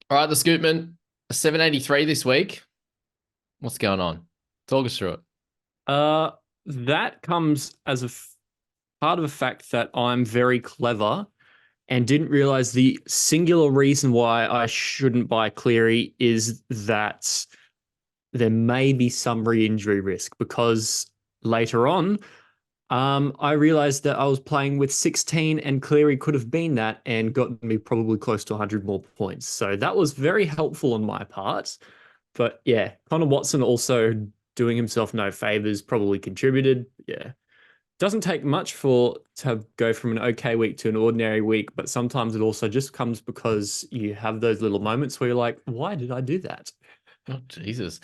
All right, the Scoopman, 783 this week. What's going on? Talk us through it. Uh, that comes as part of the fact that I'm very clever and didn't realize the singular reason why I shouldn't buy Cleary is that there may be some re-injury risk because later on, I realized that I was playing with 16 and Cleary could have been that and gotten me probably close to 100 more points. So that was very helpful on my part. But yeah, Connor Watson also doing himself no favors probably contributed. Yeah. Doesn't take much for to go from an okay week to an ordinary week, but sometimes it also just comes because you have those little moments where you're like, why did I do that? Oh, Jesus.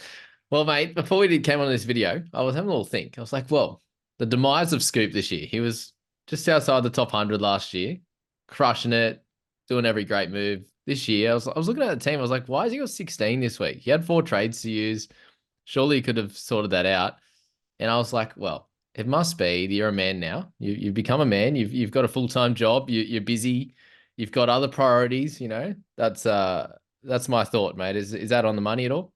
Well, mate, before came on this video, I was having a little think. I was like, well, the demise of Scoop this year. He was just outside the top 100 last year, crushing it, doing every great move. This year, I was looking at the team. I was like, why has he got 16 this week? He had four trades to use. Surely he could have sorted that out. And I was like, well, it must be that you're a man now. You've become a man. You've got a full-time job. You're busy. You've got other priorities, you know. That's my thought, mate. Is that on the money at all?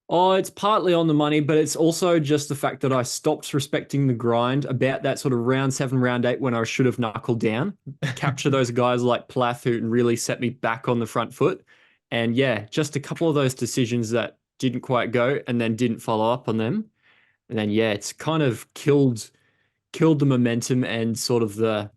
Oh, it's partly on the money, but it's also just the fact that I stopped respecting the grind about that sort of round seven, round eight when I should have knuckled down, capture those guys like Plath who really set me back on the front foot. And yeah, just a couple of those decisions that didn't quite go and then didn't follow up on them. And then yeah, it's kind of killed the momentum and sort of the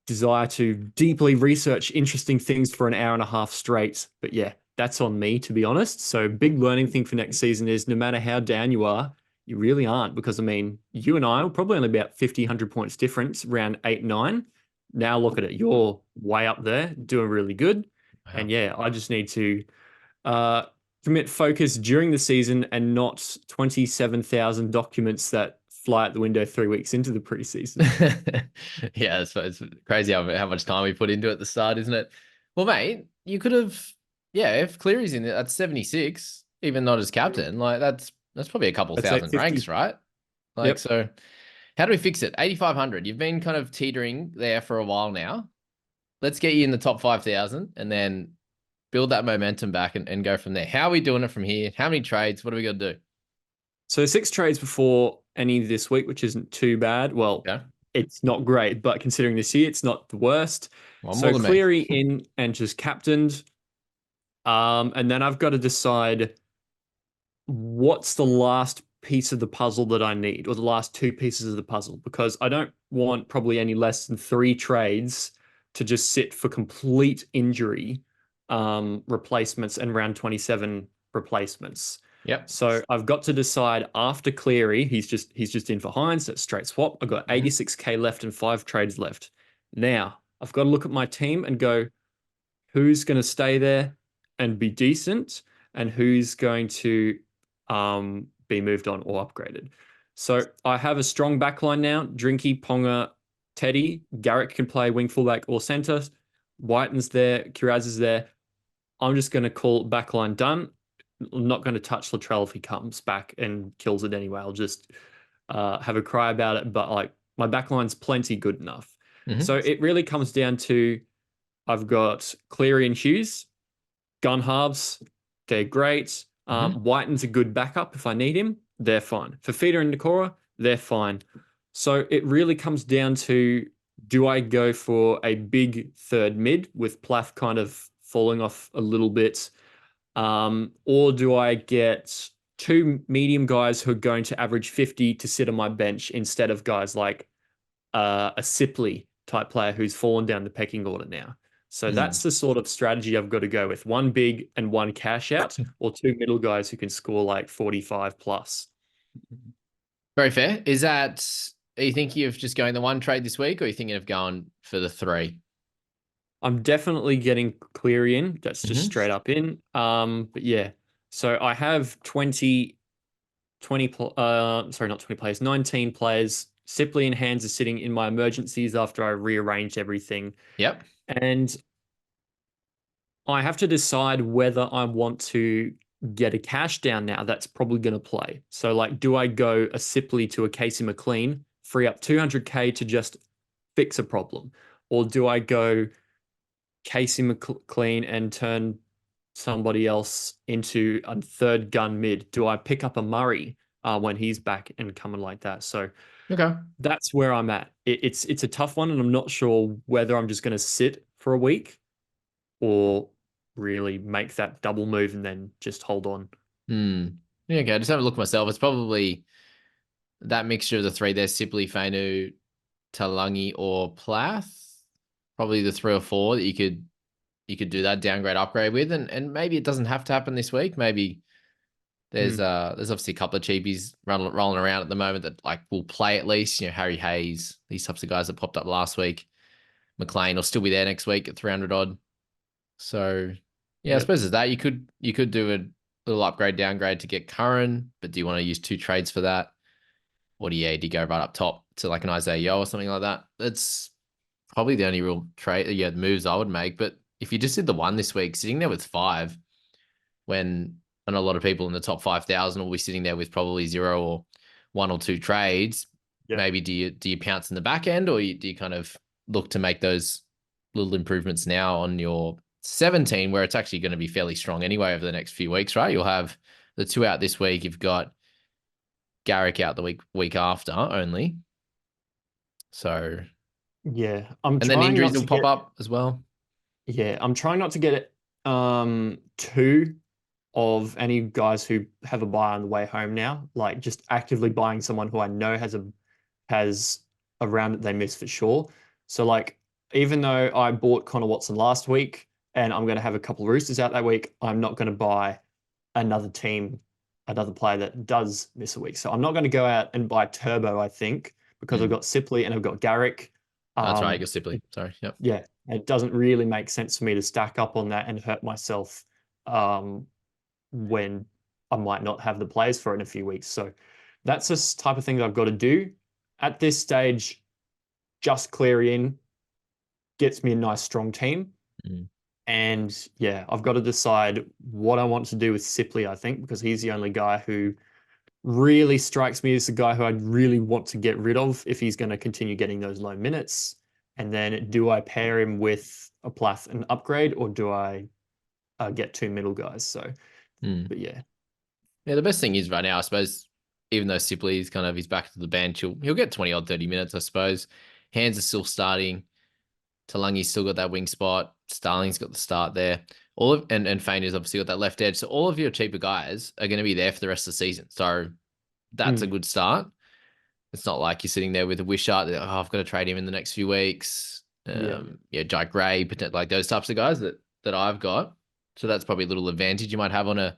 desire to deeply research interesting things for an hour and a half straight. But yeah, that's on me, to be honest. So, big learning thing for next season is no matter how down you are, you really aren't. Because, I mean, you and I are probably only about 50, 100 points difference, around 8, 9. Now, look at it. You're way up there, doing really good. Wow. And yeah, I just need to uh, commit focus during the season and not 27,000 documents that fly out the window 3 weeks into the preseason. Yeah, it's crazy how much time we put into it at the start, isn't it? Well, mate, you could have, yeah, if Cleary's in it, that's 76, even not as captain. Like that's probably a couple I'd say thousand ranks, 50. right? Like, Yep. so how do we fix it? 8,500. You've been kind of teetering there for a while now. Let's get you in the top 5,000 and then build that momentum back and go from there. How are we doing it from here? How many trades? What do we got to do? So 6 trades before any this week, which isn't too bad. Well, Yeah, it's not great, but considering this year, it's not the worst. one more So than me. Cleary in and just captained. And then I've got to decide what's the last piece of the puzzle that I need, or the last two pieces of the puzzle, because I don't want probably any less than 3 trades to just sit for complete injury replacements and round 27 replacements. Yep. So I've got to decide after Cleary, he's just in for Hines, that's straight swap. I've got Mhm. 86k left and 5 trades left. Now I've got to look at my team and go, who's going to stay there and be decent, and who's going to be moved on or upgraded. So I have a strong backline now. Drinky, Ponga, Teddy. Garrick can play wing fullback or centre. Whiten's there. Kiraz is there. I'm just going to call backline done. I'm not going to touch Latrell if he comes back and kills it anyway. I'll just have a cry about it. But like my backline's plenty good enough. Mhm. So it really comes down to I've got Cleary and Hughes, gun halves. They're great. Mhm. Whiten's a good backup if I need him. They're fine. Fafita and Nakora, they're fine. So it really comes down to do I go for a big third mid with Plath kind of falling off a little bit, or do I get two medium guys who are going to average 50 to sit on my bench instead of guys like a Sipley type player who's fallen down the pecking order now. So Mm. that's the sort of strategy I've got to go with. One big and one cash out, or two middle guys who can score like 45 plus. Very fair. Are you thinking of just going the one trade this week, or are you thinking of going for the three? I'm definitely getting Cleary in. That's just Hmm. straight up in. But yeah. So I have 20 sorry, not 20 players, 19 players. Sipley and Hands are sitting in my emergencies after I rearranged everything. Yep. And I have to decide whether I want to get a cash down now that's probably going to play. So, like, do I go a Sipley to a Casey McLean, free up 200k to just fix a problem? Or do I go Casey McLean and turn somebody else into a third gun mid? Do I pick up a Murray when he's back and coming like that? So Okay. that's where I'm at. It's a tough one, and I'm not sure whether I'm just going to sit for a week or really make that double move and then just hold on. Hmm. Yeah, okay. I just have a look myself. It's probably that mixture of the three there: Sipley, Fainu, Talangi, or Plath. Probably the three or four that you could do that downgrade upgrade with, and maybe it doesn't have to happen this week. Maybe there's obviously a couple of cheapies rolling around at the moment that like will play at least. You know, Harry Hayes, these types of guys that popped up last week. McLean will still be there next week at 300 odd. So yeah, I Yep. suppose it's that you could do a little upgrade downgrade to get Curran, but do you want to use two trades for that? Or do you go right up top to like an Isaiah Yo or something like that? That's probably the only real trade, yeah, moves I would make. But if you just did the one this week, sitting there with five, when and a lot of people in the top 5,000 will be sitting there with probably zero or one or two trades, Yeah. maybe do you pounce in the back end, or do you kind of look to make those little improvements now on your 17, where it's actually going to be fairly strong anyway over the next few weeks, right? You'll have the two out this week. You've got Garrick out the week after only. So, Yeah. I'm and then trying injuries not will to pop get up as well. Yeah, I'm trying not to get two of any guys who have a buy on the way home now. Like just actively buying someone who I know has a round that they miss for sure. So like even though I bought Connor Watson last week and I'm going to have a couple of Roosters out that week, I'm not going to buy another team, another player that does miss a week. So I'm not going to go out and buy Turbo, I think, because I've Mm. got Sipley and I've got Garrick. That's right. You Um, got Sipley. Sorry. Yep. yeah, it doesn't really make sense for me to stack up on that and hurt myself um, when I might not have the players for it in a few weeks. So that's the type of thing that I've got to do. At this stage, just clear in gets me a nice strong team. Mm. And yeah, I've got to decide what I want to do with Sipley, I think, because he's the only guy who really strikes me as the guy who I'd really want to get rid of if he's going to continue getting those low minutes. And then do I pair him with a Plath and upgrade, or do I get two middle guys? So, Mm. but yeah, Yeah, the best thing is right now, I suppose, even though Sipley is kind of he's back to the bench, he'll get 20 odd 30 minutes, I suppose. Hands are still starting. Talangi's still got that wing spot. Starling's got the start there. And Fainer's obviously got that left edge. So all of your cheaper guys are going to be there for the rest of the season. So that's a mm, good start. It's not like you're sitting there with a Wishart that I've got to trade him in the next few weeks. yeah, Yeah, Jake Gray, like those types of guys that I've got. So that's probably a little advantage you might have on a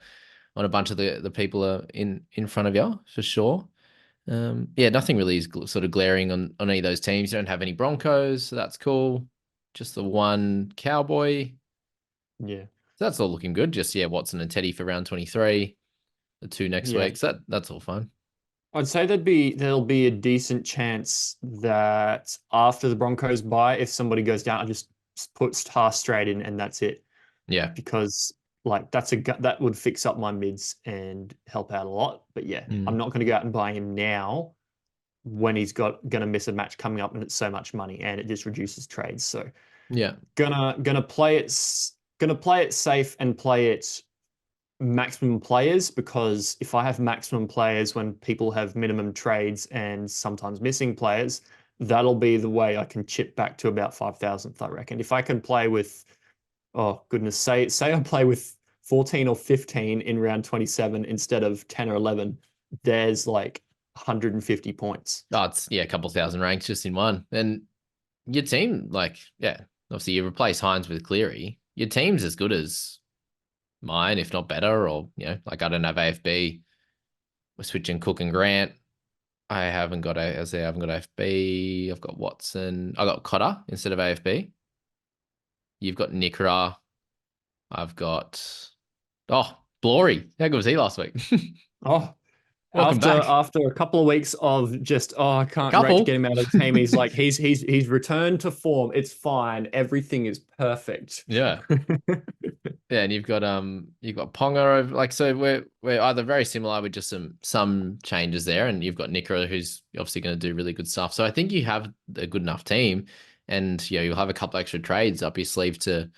bunch of the people in front of you for sure. Yeah, nothing really is sort of glaring on any of those teams. You don't have any Broncos, so that's cool. Just the one Cowboy. yeah, So that's all looking good. Just yeah, Watson and Teddy for round 23. The two next yeah. week. So that's all fine. I'd say there'll be a decent chance that after the Broncos buy, if somebody goes down, I just put Star straight in and that's it. Yeah. Because like that would fix up my mids and help out a lot. But yeah, I'm Mm. not going to go out and buy him now when he's going to miss a match coming up and it's so much money and it just reduces trades. So Yeah. gonna play it safe and play it maximum players, because if I have maximum players when people have minimum trades and sometimes missing players, that'll be the way I can chip back to about 5,000th, I reckon. If I can play with, oh goodness, say I play with 14 or 15 in round 27 instead of 10 or 11, there's like 150 points. Oh, it's yeah, a couple thousand ranks just in one. And your team, like, yeah, obviously you replace Hines with Cleary. Your team's as good as mine, if not better. Or, like I don't have AFB. We're switching Cook and Grant. As I haven't got AFB. I've got Watson. I got Cotter instead of AFB. You've got Nikra. I've got Blory. How good was he last week? Oh, Welcome back. after a couple of weeks of just I A can't wait to couple. get him out of the team. He's like he's returned to form. It's fine. Everything is perfect. Yeah. Yeah, and you've got Ponga over, like, so we're either very similar with just some changes there, and you've got Nikra who's obviously going to do really good stuff. So I think you have a good enough team, and you'll have a couple extra trades up your sleeve to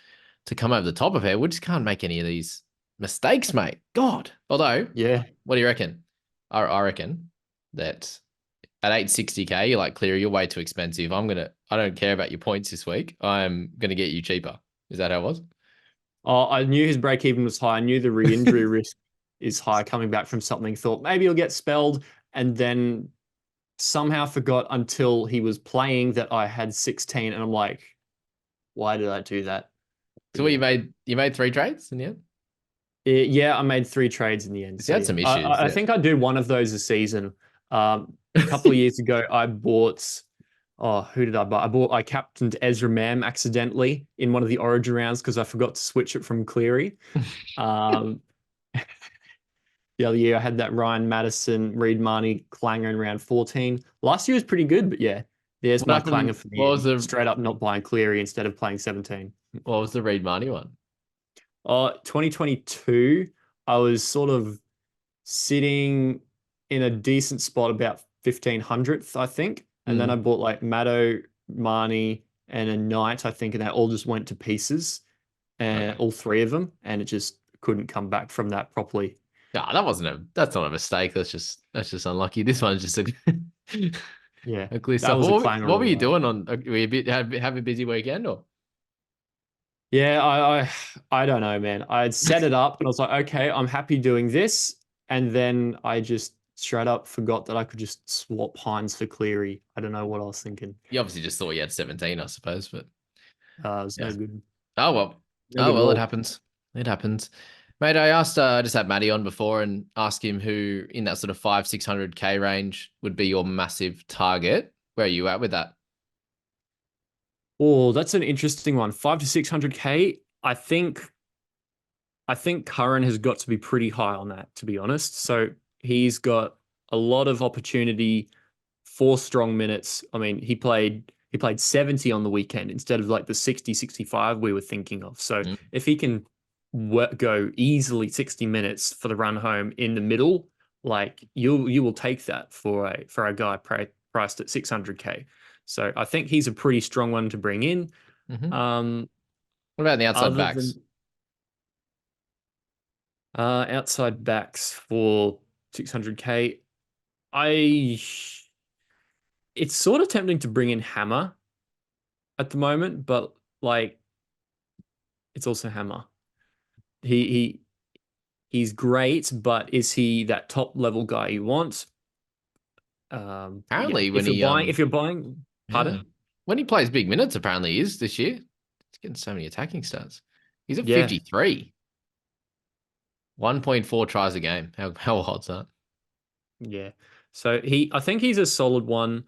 to come over the top of her. We just can't make any of these mistakes, mate. God. Although, Yeah. what do you reckon? I reckon that at 860K, you're like, Cleary, you're way too expensive. I don't care about your points this week. I'm gonna get you cheaper. Is that how it was? Oh, I knew his break even was high. I knew the re-injury risk is high coming back from something. Thought maybe he'll get spelled, and then somehow forgot until he was playing that I had 16, and I'm like, why did I do that? So what you made 3 trades in the end? Yeah, I made 3 trades in the end. You So had yeah, some issues. I Yeah. think I do one of those a season. A couple of years ago, I bought. Oh, who did I buy? I captained Ezra Mam accidentally in one of the Origin rounds because I forgot to switch it from Cleary. Um, the other year, I had that Ryan Madison, Reed Marnie clanger in round 14. Last year was pretty good, but yeah, there's What my clanger happened? for the What was end. the Straight up not buying Cleary instead of playing 17. Reed Marnie one? 2022, I was sort of sitting in a decent spot about 1500th, I think. And then I bought like Maddo, Marnie, and a Knight, I think, and they all just went to pieces, and Okay. all 3 of them, and it just couldn't come back from that properly. No, that's not a mistake. That's just unlucky. This one's just Yeah, a clear that stuff. was a clanger What all were you right. doing on? Were you have a busy weekend or? Yeah, I don't know, man. I'd set it up and I was like, okay, I'm happy doing this. And then I just straight up forgot that I could just swap Hines for Cleary. I don't know what I was thinking. You obviously just thought you had 17, I suppose, but It was yeah. no good. Oh well. No Oh good at well, it all. happens. It happens. Mate, I asked I just had Matty on before and asked him who in that sort of 500-600K range would be your massive target. Where are you at with that? Oh, that's an interesting one. 5 to 600K. I think Curran has got to be pretty high on that, to be honest. So he's got a lot of opportunity, 4 strong minutes. I mean, he played 70 on the weekend instead of like the 60, 65 we were thinking of. So Mm. if he can go easily 60 minutes for the run home in the middle, like you will take that for a guy priced at 600K. So I think he's a pretty strong one to bring in. Hmm. Um, What about the outside other backs? than outside backs for 600K, I it's sort of tempting to bring in Hammer at the moment, but like it's also Hammer. He he's great, but is he that top level guy you want? Yeah. Apparently, when he If you're buying, yeah, pardon? when he plays big minutes, apparently he is this year. He's getting so many attacking stats. He's at Yeah, 53, 1.4 tries a game. How odd's that? yeah. So I think he's a solid one.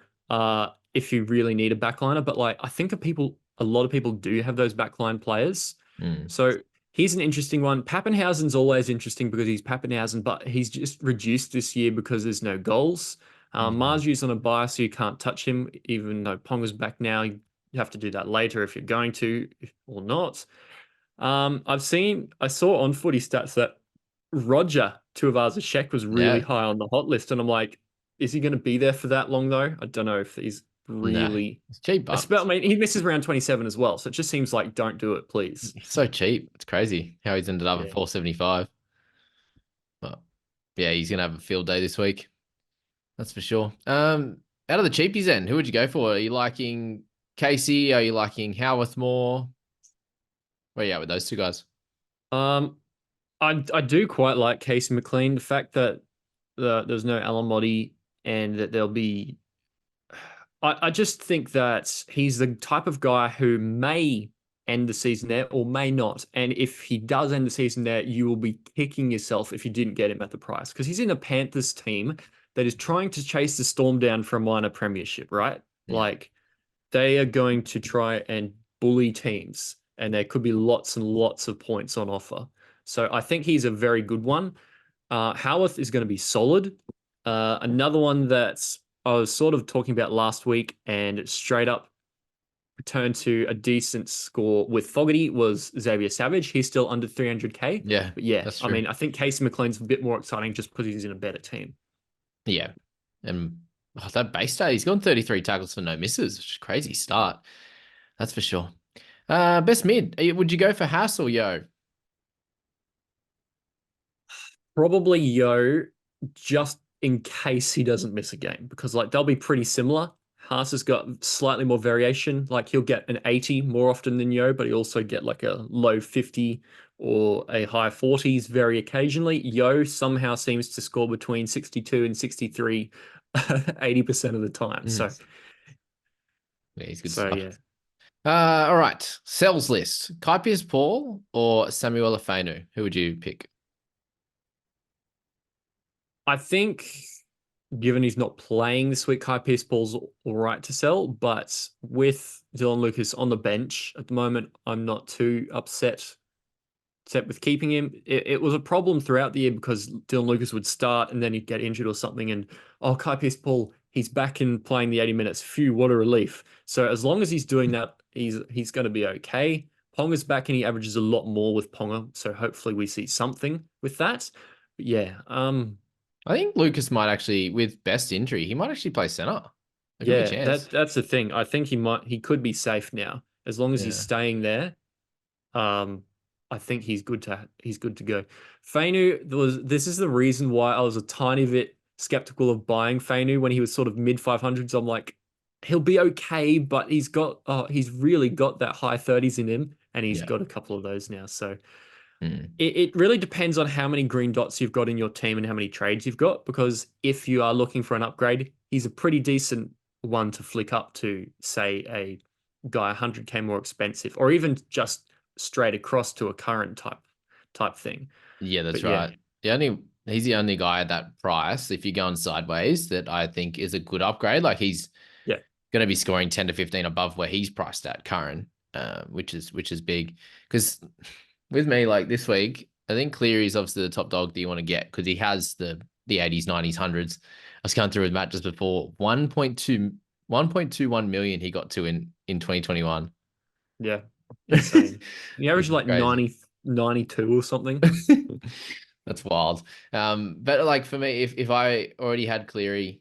If you really need a backliner, but like I think a lot of people do have those backline players. Mm. So he's an interesting one. Pappenhausen's always interesting because he's Pappenhausen, but he's just reduced this year because there's no goals. Mm. Marju's on a bye, so you can't touch him, even though Ponga's back now. You have to do that later if you're going to or not. I saw on Footy Stats that Roger Tuivasa-Sheck was really Yeah, high on the hot list, and I'm like, is he going to be there for that long though? I don't know if he's no, really. it's cheap I bucks. mean, he misses round 27 as well, so it just seems like don't do it, please. He's so cheap. It's crazy how he's ended up at Yeah. 475. But yeah, he's gonna have a field day this week. That's for sure. Out of the cheapies, then, who would you go for? Are you liking Casey? Are you liking Howarth more? Where are you at with those two guys? Um, I do quite like Casey McLean. The fact that there's no Alamotti and that there'll be, I just think that he's the type of guy who may end the season there or may not. And if he does end the season there, you will be kicking yourself if you didn't get him at the price because he's in a Panthers team that is trying to chase the Storm down for a minor premiership, right? Yeah. Like they are going to try and bully teams, and there could be lots and lots of points on offer. So I think he's a very good one. Howarth is going to be solid. Another one that I was sort of talking about last week and straight up returned to a decent score with Fogarty was Xavier Savage. He's still under 300K. Yeah, But yeah, that's I true. mean, I think Casey McLean's a bit more exciting just because he's in a better team. Yeah. And that base day, he's gone 33 tackles for no misses, which is a crazy start. That's for sure. Best mid. Would you go for Haas or Yo? Probably Yo, just in case he doesn't miss a game, because like they'll be pretty similar. Haas has got slightly more variation. Like he'll get an 80 more often than Yo, but he also get like a low 50 or a high 40s very occasionally. Yo somehow seems to score between 62 and 63 80% of the time. Mm. Yeah, he's good stuff. Yeah. All right. Sells list. Kai Paul or Samuel Afenu? Who would you pick? I think given he's not playing this week, Kai Paul's all right to sell, but with Dylan Lucas on the bench at the moment, I'm not too upset with keeping him. It was a problem throughout the year because Dylan Lucas would start and then he'd get injured or something. And Kai Paul, he's back in playing the 80 minutes. Phew, what a relief. So as long as he's doing that, he's going to be okay. Ponga's back and he averages a lot more with Ponga. So hopefully we see something with that. But yeah, I think Lucas might actually, with best injury, he might actually play center. A good yeah, chance. that's the thing. I think he could be safe now as long as he's Yeah. staying there. I think he's good to go. Fainu, this is the reason why I was a tiny bit skeptical of buying Fainu when he was sort of mid 500s. I'm like, he'll be okay, but he's really got that high 30s in him, and he's Yeah. got a couple of those now. So Mm. it really depends on how many green dots you've got in your team and how many trades you've got. Because if you are looking for an upgrade, he's a pretty decent one to flick up to, say, a guy 100k more expensive, or even just straight across to a current type thing. Yeah, that's But yeah, right. He's the only guy at that price, if you're going sideways, that I think is a good upgrade. Like he's yeah, going to be scoring 10 to 15 above where he's priced at current, which is big. Because with me, like this week, I think Cleary is obviously the top dog that you want to get because he has the 80s, 90s, 100s. I was going through with Matt just before 1.21 million he got to in 2021. yeah, insane. He Which averaged is like crazy. 92 or something. That's wild. But like for me, if I already had Cleary,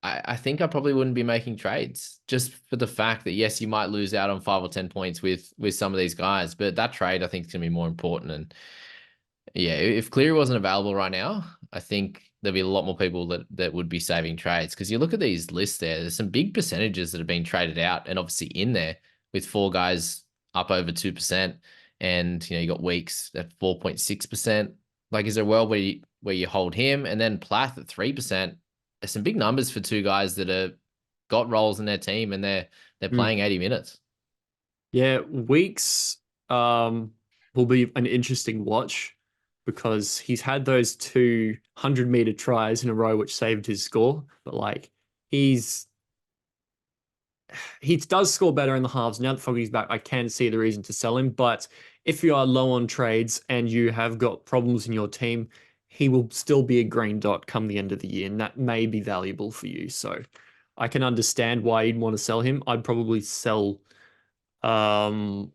I think I probably wouldn't be making trades just for the fact that yes, you might lose out on 5 or 10 points with some of these guys, but that trade I think is gonna be more important. And yeah, if Cleary wasn't available right now, I think there'd be a lot more people that would be saving trades because you look at these lists there's some big percentages that have been traded out and obviously in there with four guys up over 2%. And you got Weeks at 4.6%. Like, is there a world where you hold him and then Plath at 3%? There's some big numbers for two guys that are got roles in their team and they're Mm. playing 80 minutes. Yeah, Weeks will be an interesting watch because he's had those 200-meter tries in a row which saved his score. But like he does score better in the halves. Now that Foggy's back, I can see the reason to sell him. But if you are low on trades and you have got problems in your team, he will still be a green dot come the end of the year, and that may be valuable for you. So I can understand why you'd want to sell him. I'd probably sell. Um,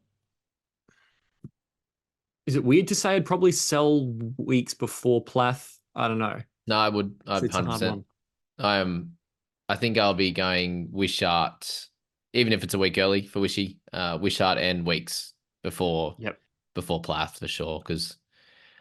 is it weird to say I'd probably sell Weeks before Plath? I don't know. No, I would. I'd It's a hard 100%. one. I think I'll be going Wishart, even if it's a week early for Wishart and Weeks before Yep. Plath for sure. Because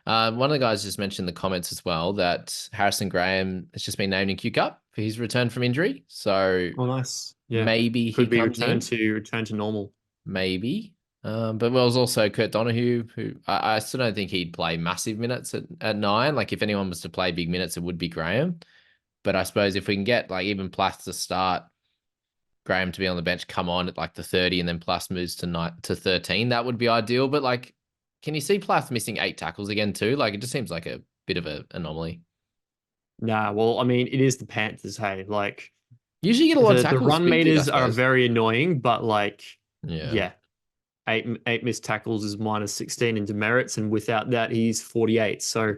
one of the guys just mentioned in the comments as well that Harrison Graham has just been named in Q Cup for his return from injury. So Oh, nice. Yeah. maybe he Could be comes in, return to normal. maybe. But there was also Kurt Donahue, who I still don't think he'd play massive minutes at 9. Like if anyone was to play big minutes, it would be Graham. But I suppose if we can get like even Plath to start, Graham to be on the bench, come on at like the 30, and then Plath moves to 13, that would be ideal. But like, can you see Plath missing 8 tackles again too? Like it just seems like a bit of an anomaly. Nah, well, I mean, it is the Panthers, hey. Like Usually you get a lot of the tackles run speed lead, I meters are suppose. very annoying, but like, Yeah. yeah, eight missed tackles is minus 16 in demerits, and without that, he's 48. So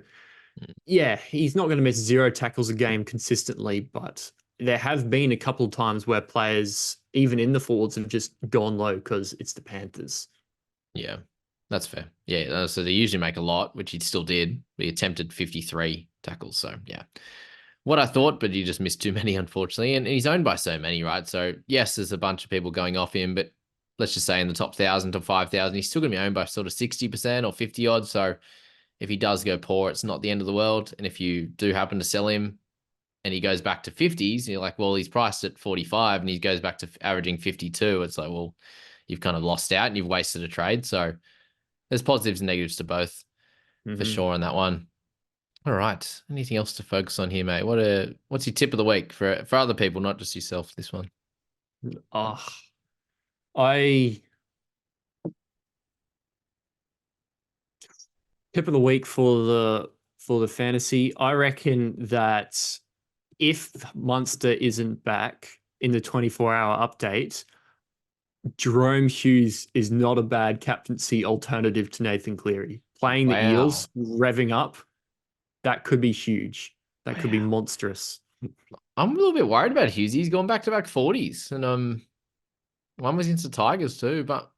yeah, he's not going to miss 0 tackles a game consistently, but there have been a couple of times where players, even in the forwards, have just gone low because it's the Panthers. Yeah. That's fair. Yeah. So they usually make a lot, which he still did. He attempted 53 tackles. So yeah. What I thought, but he just missed too many, unfortunately. And he's owned by so many, right? So yes, there's a bunch of people going off him, but let's just say in the top 1,000 to 5,000, he's still going to be owned by sort of 60% or 50 odd. So if he does go poor, it's not the end of the world. And if you do happen to sell him and he goes back to 50s, and you're like, well, he's priced at 45 and he goes back to averaging 52. It's like, well, you've kind of lost out and you've wasted a trade. So there's positives and negatives to both for sure on that one. All right. Anything else to focus on here, mate? What's your tip of the week for other people, not just yourself, this one? I tip of the week for the fantasy. I reckon that if Munster isn't back in the 24-hour update, Jerome Hughes is not a bad captaincy alternative to Nathan Cleary. Playing the Eels, revving up, that could be huge. That could be monstrous. I'm a little bit worried about Hughes. He's gone back-to-back 40s. And one was against the Tigers too, but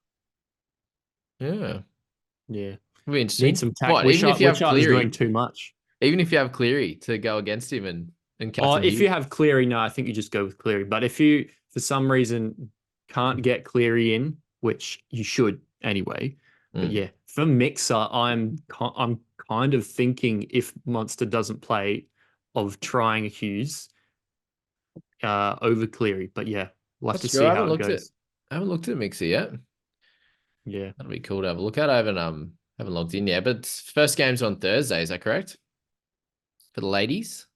yeah. Yeah. It'll be interesting. Need some what, even if you have Cleary, doing too much. Even if you have Cleary to go against him and captain if you have Cleary, no, I think you just go with Cleary. But if you, for some reason, can't get Cleary in, which you should anyway, but yeah, for Mixer, I'm kind of thinking if Munster doesn't play, of trying Hughes over Cleary. But yeah, we'll have to see how it goes. I haven't looked at Mixer yet. Yeah, that'll be cool to have a look at. I haven't logged in yet, but first game's on Thursday. Is that correct? For the ladies?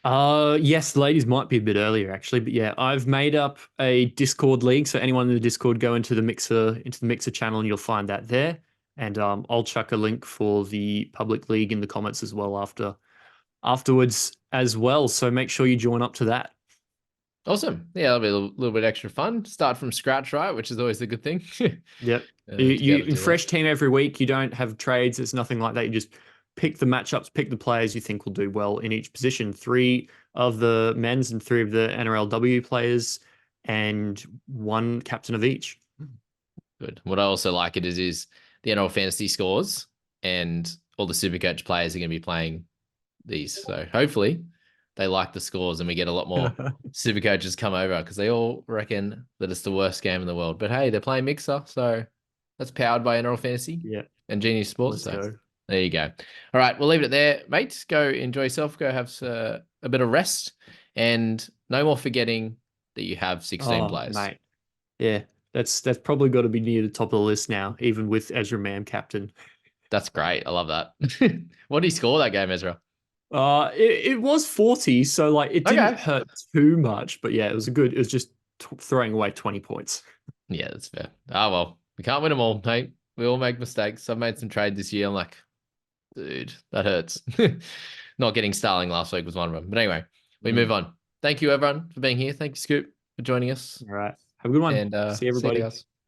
Yes, the ladies might be a bit earlier actually, but yeah, I've made up a Discord league. So anyone in the Discord, go into the Mixer channel and you'll find that there. And I'll chuck a link for the public league in the comments as well afterwards as well. So make sure you join up to that. Awesome. Yeah, that'll be a little bit extra fun. Start from scratch, right? Which is always a good thing. Yep. You fresh team every week. You don't have trades. It's nothing like that. You just pick the matchups, pick the players you think will do well in each position. 3 of the men's and 3 of the NRLW players, and 1 captain of each. Good. What I also like it is the NRL fantasy scores, and all the Supercoach players are going to be playing these. So hopefully they like the scores and we get a lot more Supercoaches come over, because they all reckon that it's the worst game in the world. But hey, they're playing Mixer, so that's powered by NRL Fantasy and Genius Sports. Let's go. There you go. All right, we'll leave it there, mate. Go enjoy yourself. Go have a bit of rest, and no more forgetting that you have 16 players. Mate. Yeah, that's probably got to be near the top of the list now, even with Ezra Mam captain. That's great. I love that. What did he score that game, Ezra? It was 40, so like it didn't hurt too much, but yeah, it was just throwing away 20 points. Yeah, that's fair. Well, we can't win them all, mate. We all make mistakes. I've made some trades this year. I'm like, dude, that hurts. Not getting Starling last week was one of them. But anyway, we move on. Thank you, everyone, for being here. Thank you, Scoop, for joining us. All right. Have a good one. And see everybody. See you guys.